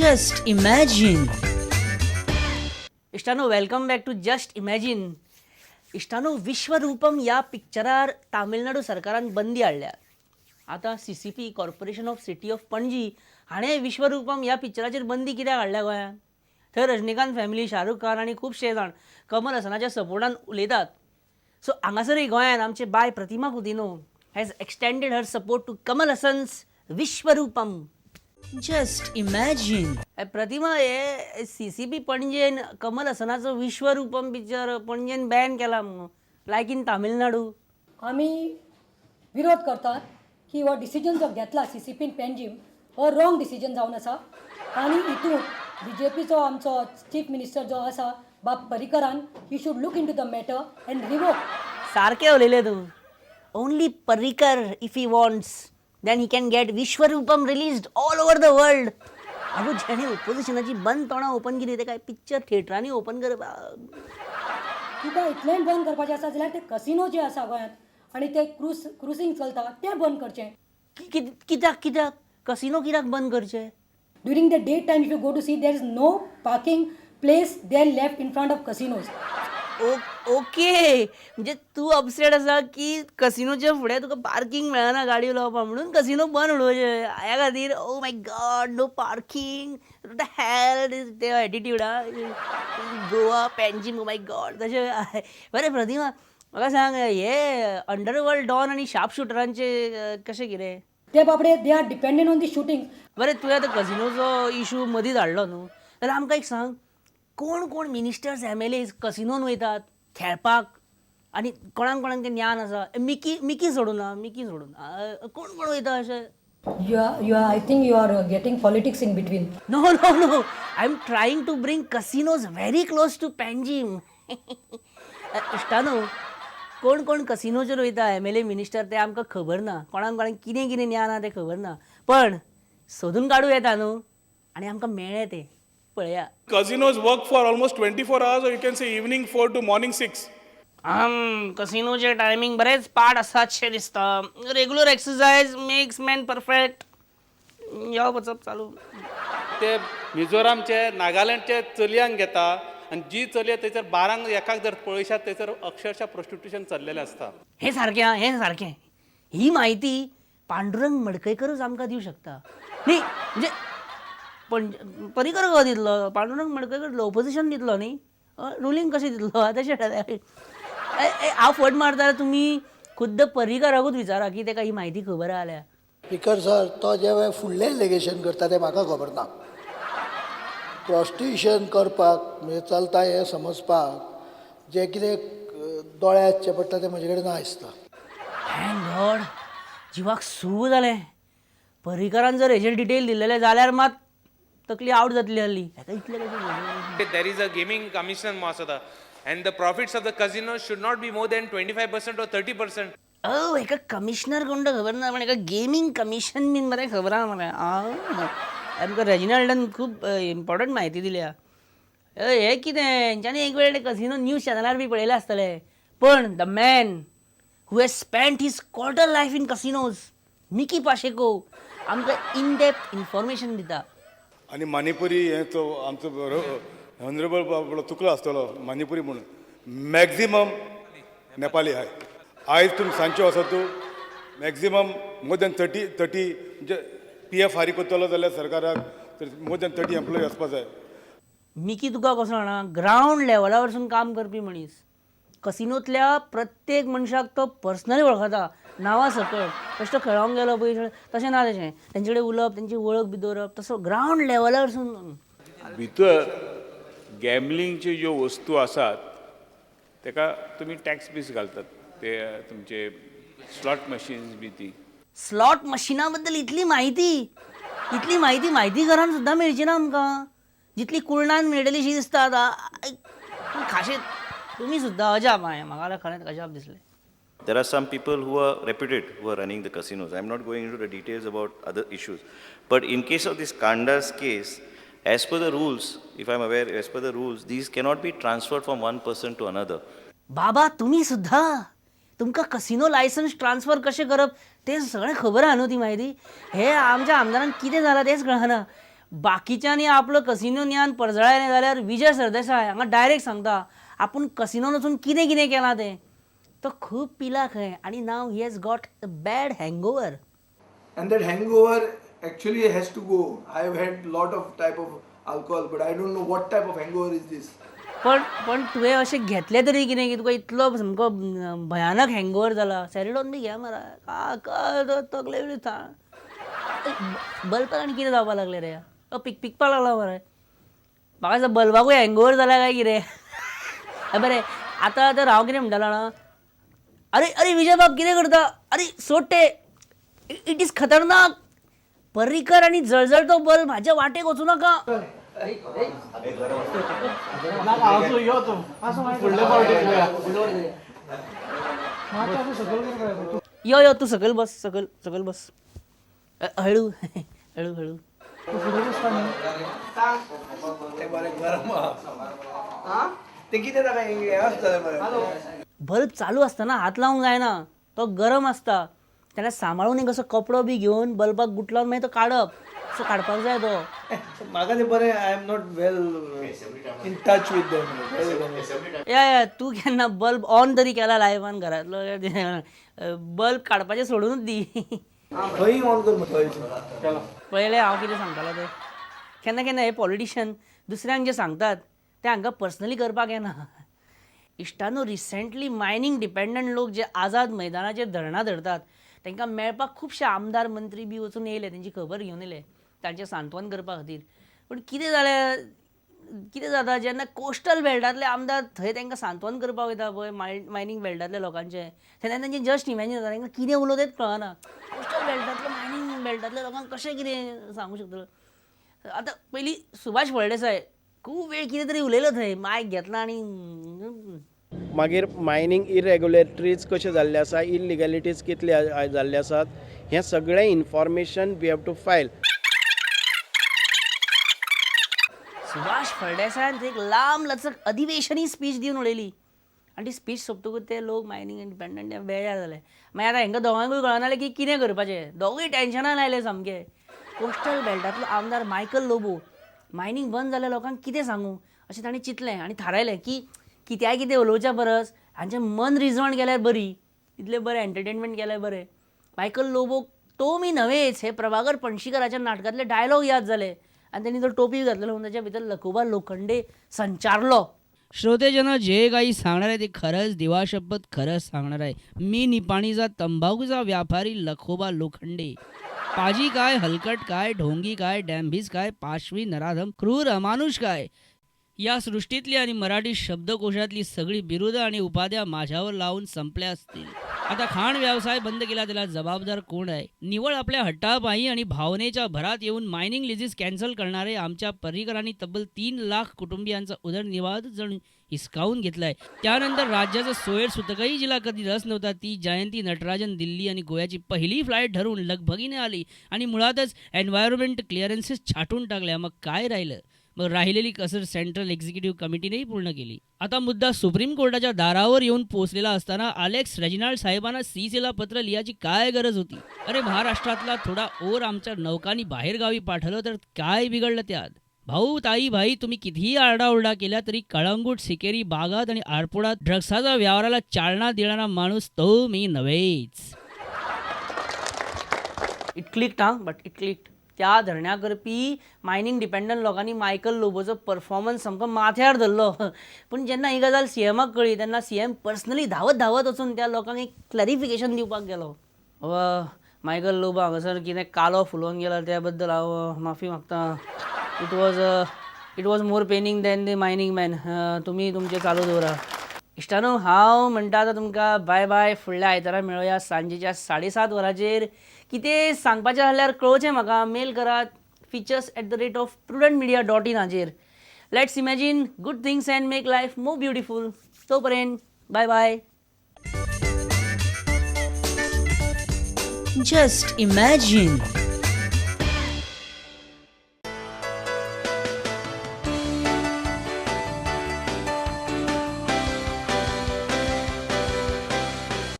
Just imagine. इष्टानो welcome back to just imagine. इष्टानो विश्वरूपम या पिक्चरार तामिळनाडू सरकारान बंदी हाडल्या. आता CCP corporation of city of Panaji हाणें विश्वरूपम या पिक्चराचेर बंदी कित्याक हाडल्या गोंयांत. थंय रजनीकांत फॅमिली, शाहरुख खान आनी खुबशे जाण कमल हसनाच्या सपोर्टान उलयतात. सो हांगासरय गोंयांत आमचे बाय Pratima Cutinho has extended her support to Kamal Haasan's Vishwaroopam. Just imagine. Pratima, हे CCP पणजेन कमल हसनाचो विश्वरूपम पिक्चर पणजेन बॅन केला म्हणून, लायक इन तामिळनाडू. आमी विरोध करतात की हो डिसिजन जो घेतला CCPन पणजीम हो रॉंग डिसिजन जावन आसा. आनी हितून BJPचो आमचो चीफ मिनिस्टर जो आसा बाब पर्रीकरान ही should look into the matter and revoke. सारकें उलयलें तूं. Only Parrikar if he wants then he can get Vishwaroopam released all over the world. अगो जेणे ओपोजिशनाची बंद तोंडां ओपन केली, ते काय पिक्चर थिएटरांनी ओपन करप. तुका इतलेंच बंद करपाचें आसा जाल्यार ते कसिनो जे आसा गोंयांत आनी ते क्रुसींग चलता तें बंद करचें. कित्याक कसिनो कित्याक बंद करचे? During the day time if you go to see there is no parking place there left in front of casinos. Okay, म्हणजे तू अपसेट आसा की कसिनोच्या फुडें तुका पार्किंग मेळना गाडयो लावपाक, म्हणून कसिनो बंद उडोवचे ह्या खातीर. Oh my god, no parking, the hell is ते attitude. Goa Panjim, oh my god. तशें बरें प्रतिमा, म्हाका सांग, हे अंडरवर्ल्ड डॉन आनी शार्प शूटरांचे कशें कितें? ते बाबडे they are dependent on the shooting. बरें, तुवें आतां कसिनोचो इशू मदींच हाडलो न्हू, जाल्यार आमकां एक सांग, कोण कोण मिनिस्टर्स MLAs कसिनोन वयतात खेळपाक आनी कोणाक कोणाक तें ज्ञान आसा? मिकी सोडून कोण कोण वयता अशें? I think you are getting politics in between. No. I am trying to bring casinos very close to Panjim. इश्टानो, कोण कोण कसिनोचेर वयता MLA मिनिस्टर ते आमकां खबर ना. कोणाक कितें कितें ज्ञान आसा तें खबर ना. पण सोदून काडूं येता न्हू, आनी आमकां मेळ्ळें तें पळया. Casinos work for almost 24 hours, or you can say evening 4 to morning 6. कसिनोचे टायमींग बरेच पाड आसात शे दिसता. Regular exercise makes man perfect. यो वचप चालू. ते मिझोरामचे, नागालँडचे चलयांक घेता आनी जी चलयां थंयसर बारांक एकाक जर पळयशात थंयसर अक्षरशः प्रॉस्टिट्यूशन चल्लेलें आसता. हे सारकें. ही म्हायती पांडुरंग मडकयकरूच आमकां दिवं शकता न्ही. म्हणजे पण पर्रीकर गो दितलो, पांडुरंग मडकयकर ऑपोजिशन दितलो न्ही, रुलींग कशें दितलो तशें. हांव फट मारता, तुमी खुद्द पर्रीकराकूच विचारा की ताका ही म्हायती खबर आहा जाल्यार. स्पिकर सर, तो जे वेळार फुडलें एलिगेशन करता तें म्हाका खबर ना. प्रॉस्टिट्यूशन करपाक म्हणजे चलता हें समजपाक जें कितें दोळे आसचे पडटा तें म्हजे कडेन ना दिसता. थँक गॉड, जिवाक सूख जालें. पर्रीकरान जर हेजेर डिटेल दिलेले जाल्यार मात तकली आवट जातली हल्ली. हेका इतलें कशें? There is a gaming commission Masada, and the profits of the casino should not be more than 25% or 30%. हेका कमिशनर कोण तो खबर ना, पण हेका गेमिंग कमिशन बीन बरें खबर आहा मरे. आमकां रेजिनाल्डान खूब इम्पॉर्टंट म्हायती दिल्या. हे कितें, हेंच्यांनी एक वेळ कसिनो न्यूज चॅनलार बी पळयलें आसतलें. पण the man who has spent his quarter life in casinos, Mickey Pacheco, आमकां इन डेप्थ इन्फॉर्मेशन दिता. आणि मणिपुरी हे तो आमचो ऑनरेबल बाबा चुकलो आसतलो. मणिपुरी म्हणून मॅक्झिमम नेपाली आहाय. आयज तुमी सांजचे वचत तूं मॅक्झिमम मोर दॅन 30 म्हणजे PF फारीक करतलो जाल्यार सरकाराक मोर दॅन 30 एम्प्लॉई आसपाक जाय. मिकी तुका कसो जाणा, ग्रावंड लेवला वरसून काम करपी मनीस. कसिनोतल्या प्रत्येक मनशाक तो पर्सनली वळखता, नांवा सकट. तशें तो खेळोंक गेलो पळय तशें ना. तशें तेंचे कडेन उलोवप, तेंची वळख बी दवरप, तसो ग्रावंड लेवला वरसून. भितर गॅमलिंगच्यो ज्यो वस्तू आसात ताका तुमी टॅक्स बीस घालतात. ते तुमचे स्लॉट मशीन्स बी ती. स्लॉट मशिना बद्दल इतली म्हायती घरान सुद्दां मेळची ना आमकां. जितली कुर्णान मेळटली शी दिसता आतां. खाशें तुमी सुद्दां अजाप. म्हाका जाल्यार खरेंच अजाप दिसलें. There are some people who are reputed who are running the casinos. I'm not going into the details about other issues. But in case of this Kandas case, as per the rules, if I'm aware, as per the rules, these cannot be transferred from one person to another. बाबा, तुम्ही सुद्धा तुमकां casino licence transfer कशें करप तें सगळें खबर आहा न्हू ती म्हायती. हे आमच्या आमदारांक कितें जालां तेंच कळना. बाकीच्यांनी आपलं कसिनो ज्ञान परजळायलें जाल्यार विजय सरदेसाय हांगा डायरेक्ट सांगता आपूण कसिनोन वचून कितें कितें केलां तें. तो खूब पिला खंय आनी नाव he has got a bad hangover. And that hangover actually has to go. I've had lot of type of alcohol, but I don't know what type of hangover is this. पण तुवें अशें घेतलें तरी कितें की तुका इतलो सामको भयानक हँगओवर जाला. सॅरिडॉन बी घे मरा तकले बी बल्ब आनी कितें जावपाक लागलें रे. पिकपाक लागला मरे. म्हाका दिसता बल्बाकूय हँगओवर जाला काय कितें. बरें आतां तर हांव कितें म्हणटालो जाणा. अरे अरे विजय बाब कितें करता. अरे सोड तें. इट इज खतरनाक. पर्रीकर आणि जळजळतो बल्ब म्हाज्या वाटेक वचूं नाका. यो यो तू सकयल बस सकयल बस. हळू हळू हळू. बल्ब चालू असताना हात लावूंक जायना. तो गरम असता. त्याला सांबाळून एक असो कपडो बी घेवन बल्बाक गुटलावन मागीर तो काडप. असो काडपाक जाय तो. म्हाका ते बरें I am not well in touch with them. या तू केन्ना बल्ब ऑन तरी केला लायफान घरांतलो. बल्ब काडपाचें सोडूनच दी. खंय ऑन कर थंय. पळयलें हांव कितें सांगतालो तें. केन्ना केन्ना हे पॉलिटिशियन दुसऱ्यांक जे सांगतात ते हांकां पर्सनली करपाक येना. इश्टानो रिसेंटली मायनींग डिपेंडंट लोक जे आझाद मैदानाचेर धरणां धरतात तांकां मेळपाक खुबशे आमदार मंत्री बी वचून येयले. तेंची खबर घेवन येयले तांचें सांत्वन करपा खातीर. पूण कितें जाता जेन्ना कोस्टल बेल्टांतले आमदार थंय तांकां सांत्वन करपाक वयता पळय मायनींग बेल्टांतल्या लोकांचें तेन्ना तांचें जस्ट इमॅजीन जाता तांकां कितें उलोवं तेंच कळना. कोस्टल बेल्टांतलो मायनींग बेल्टांतल्या लोकांक कशें कितें सांगूं शकतलो. आतां पयलीं सुभाष फळदेसाय खूब वेळ कितें तरी उलयलो थंय. मायक घेतला आनी मागीर मायनींग इरेग्युलेटरीज कशे जाल्ले आसा इलिगॅलिटीज कितले जाल्ले आसात हें सगळें information we have to file. Subhash फळदेसायान एक लांब लचक अधिवेशनी स्पीच दिवन उडयली आनी ती स्पीच सोंपतकूच ते लोक मायनींग इंडिपेंडंट बेजार जाले. मागीर आतां हांकां दोगांकूय कळनासलें की कितें करपाचें. दोगूय टेन्शनान आयले सामके. कोस्टल बेल्टांतलो आमदार मायकल लोबो मायनींग बंद जाल्या लोकांक कितें सांगूं अशें ताणें चिंतलें आनी थारायलें की कित्याक कितें उलोवच्या परस हांचें मन रिजवण केल्यार बरी. इतलें बरें एंटरटेनमेंट केल्यार बरें. मायकल लोबोक तो मी नव्हेच हे प्रभाकर पणशीकराच्या नाटकांतले डायलॉग याद जाले आनी तांणी तो टोपी घातलेलो म्हणून ताच्या भितर लखुबा लोखंडे संचारलो. श्रोतेजन जे काही सांगणार आहे ते खरंच दिवाशपथ खरंच सांगणार आहे. मी निपाणीचा तंबाखूचा व्यापारी लखोबा लोखंडे. पाजी काय हलकट काय ढोंगी काय डॅम्भिस काय पाशवी नराधम क्रूर अमानुष काय या सृष्टीतली आणि मराठी शब्दकोशातली सगळी बिरुदं आणि उपाध्या माझ्यावर लावून संपल्या असतील. आता खाण व्यवसाय बंद केला त्याला जबाबदार कोण आहे. निवळ आपल्या हट्टापायी आणि भावनेच्या भरात येऊन मायनिंग लिजीस कॅन्सल करणारे आमच्या पर्रीकरांनी तब्बल 3 लाख कुटुंबियांचा उदरनिर्वाह जण हिसकावून घेतलाय. त्यानंतर राज्याचं सोयर सुतकही जिला कधी रस नव्हता ती जयंती नटराजन दिल्ली आणि गोव्याची पहिली फ्लाईट ठरवून लगबगीने आली आणि मुळातच एन्व्हायरमेंट क्लिअरन्सेस छाटून टाकल्या. मग काय राहिलं. मग राहिलेली कसर सेंट्रल एक्झिक्युटिव्ह कमिटीनेही पूर्ण केली. आता मुद्दा सुप्रीम कोर्टाच्या दारावर येऊन पोहोचलेला असताना अलेक्स रेजिनाल्ड साहेबांना सीसीला पत्र लिहायची काय गरज होती. अरे महाराष्ट्रातला थोडा ओर आमच्या नौकांनी बाहेरगावी पाठवलं तर काय बिघडलं त्यात. भाऊ ताई भाई तुम्ही कितीही आरडाओरडा केला तरी कळंगूट सिकेरी बागात आणि आरपोडात ड्रग्साचा व्यवहाराला चालना देणारा माणूस तो मी नव्हेच. It clicked but it clicked. त्या धरण्या करपी मायनींग डिपेंडंट लोकांनी मायकल लोबोचो परफॉर्मन्स सामको माथ्यार धरलो. पूण जेन्ना ही गजाल सीएमाक कळ्ळी तेन्ना सीएम पर्सनली धावत वचून त्या लोकांक एक क्लॅरिफिकेशन दिवपाक गेलो. मायकल लोबो हांगासर कितें कालो फुलोवन गेला त्या बद्दल हांव माफी मागतां. It was more paining than the mining man. तुमी तुमचें चालू दवरा. इश्टानो हांव म्हणटा आतां तुमकां बाय बाय. फुडल्या आयतारा मेळुया सांजेच्या 7:30 वरांचेर. कितें सांगपाचें आसल्यार कळोवचें म्हाका. मेल करात features@prudentmedia.in हाचेर. Let's imagine good things and make life more beautiful. तो पर्यंत बाय बाय. Just imagine